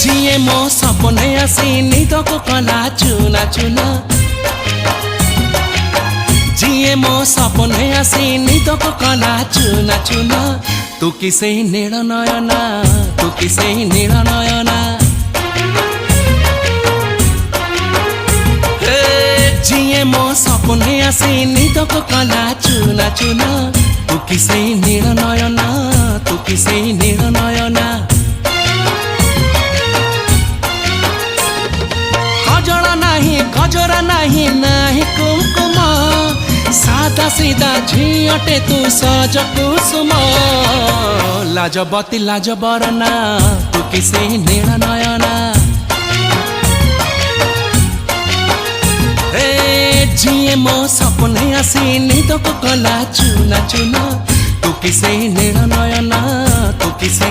जिए मो सपने आसी निदको कला चुना चुना जिए मो सपने आसी निदको कला चुना चुना तू किसे नील नयना तू किसे नील नयना जिए मो सपने आसी निदको कला चुना चुना तू किसे नील नयना तू किसे नील नयना गजरा नहीं नाही कुमकुम सादा सीधा झियटे तू सज कुसुम लाजबती लाज बरना तू किसे नील नयना जिए मो सपने आसी निदको कला चुना चुना तू किसे नील नयना तू किसे